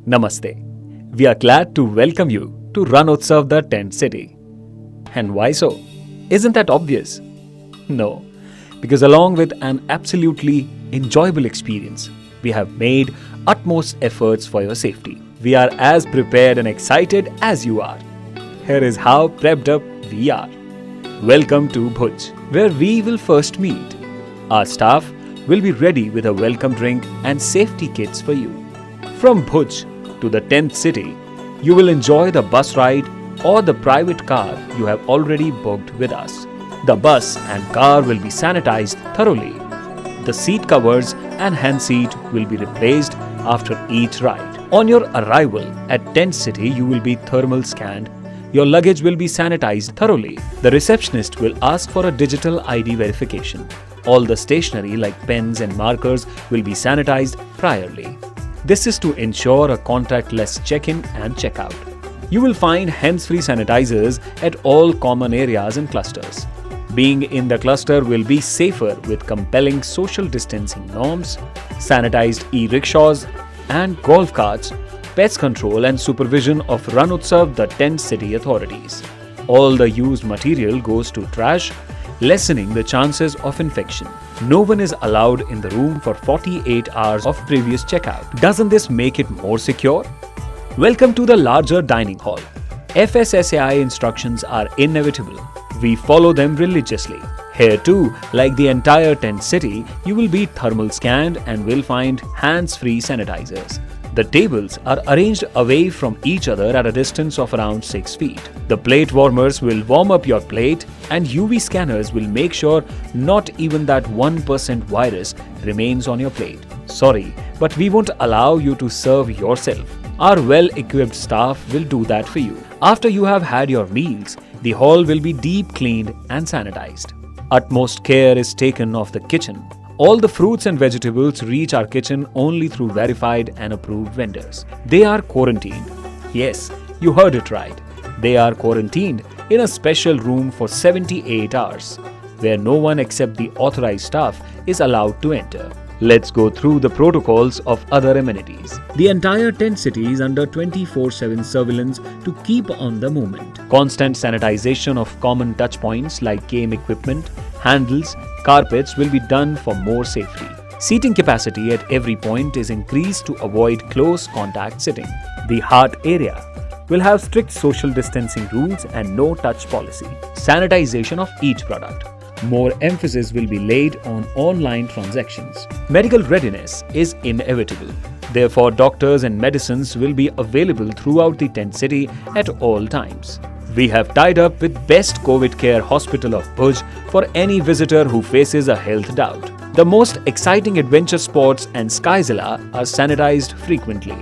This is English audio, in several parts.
Namaste. We are glad to welcome you to Ranotsav, the tent city. And why so? Isn't that obvious? No, because along with an absolutely enjoyable experience, we have made utmost efforts for your safety. We are as prepared and excited as you are. Here is how prepped up we are. Welcome to Bhuj, where we will first meet. Our staff will be ready with a welcome drink and safety kits for you. From Bhuj to the 10th city, you will enjoy the bus ride or the private car you have already booked with us. The bus and car will be sanitized thoroughly. The seat covers and hand seat will be replaced after each ride. On your arrival at 10th city, you will be thermal scanned. Your luggage will be sanitized thoroughly. The receptionist will ask for a digital ID verification. All the stationery like pens and markers will be sanitized priorly. This is to ensure a contactless check-in and check-out. You will find hands-free sanitizers at all common areas and clusters. Being in the cluster will be safer with compelling social distancing norms, sanitized e-rickshaws and golf carts, pest control and supervision of Ranotsav, the 10 city authorities. All the used material goes to trash, lessening the chances of infection. No one is allowed in the room for 48 hours of previous checkout. Doesn't this make it more secure? Welcome to the larger dining hall. FSSAI instructions are inevitable. We follow them religiously. Here too, like the entire tent city, you will be thermal scanned and will find hands-free sanitizers. The tables are arranged away from each other at a distance of around 6 feet. The plate warmers will warm up your plate and UV scanners will make sure not even that 1% virus remains on your plate. Sorry, but we won't allow you to serve yourself. Our well-equipped staff will do that for you. After you have had your meals, the hall will be deep cleaned and sanitized. Utmost care is taken of the kitchen. All the fruits and vegetables reach our kitchen only through verified and approved vendors. They are quarantined. Yes, you heard it right. They are quarantined in a special room for 78 hours, where no one except the authorized staff is allowed to enter. Let's go through the protocols of other amenities. The entire tent city is under 24/7 surveillance to keep on the movement. Constant sanitization of common touch points like game equipment, handles, carpets will be done for more safety. Seating capacity at every point is increased to avoid close contact sitting. The heart area will have strict social distancing rules and no touch policy. Sanitization of each product. More emphasis will be laid on online transactions. Medical readiness is inevitable. Therefore, doctors and medicines will be available throughout the tent city at all times. We have tied up with Best COVID Care Hospital of Bhuj for any visitor who faces a health doubt. The most exciting adventure sports and Skyzilla are sanitized frequently.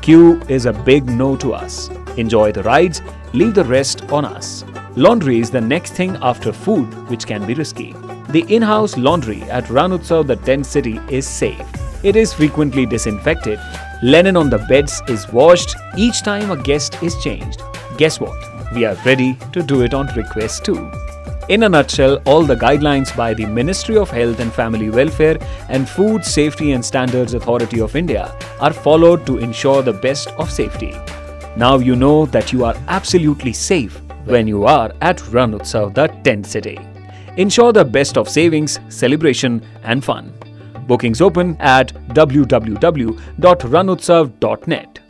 Queue is a big no to us. Enjoy the rides, leave the rest on us. Laundry is the next thing after food, which can be risky. The in-house laundry at Ranotsav, the tent city, is safe. It is frequently disinfected. Linen on the beds is washed each time a guest is changed. Guess what? We are ready to do it on request too. In a nutshell, all the guidelines by the Ministry of Health and Family Welfare and Food Safety and Standards Authority of India are followed to ensure the best of safety. Now you know that you are absolutely safe when you are at Ranotsav, the tent city. Ensure the best of savings, celebration and fun. Bookings open at www.ranotsav.net.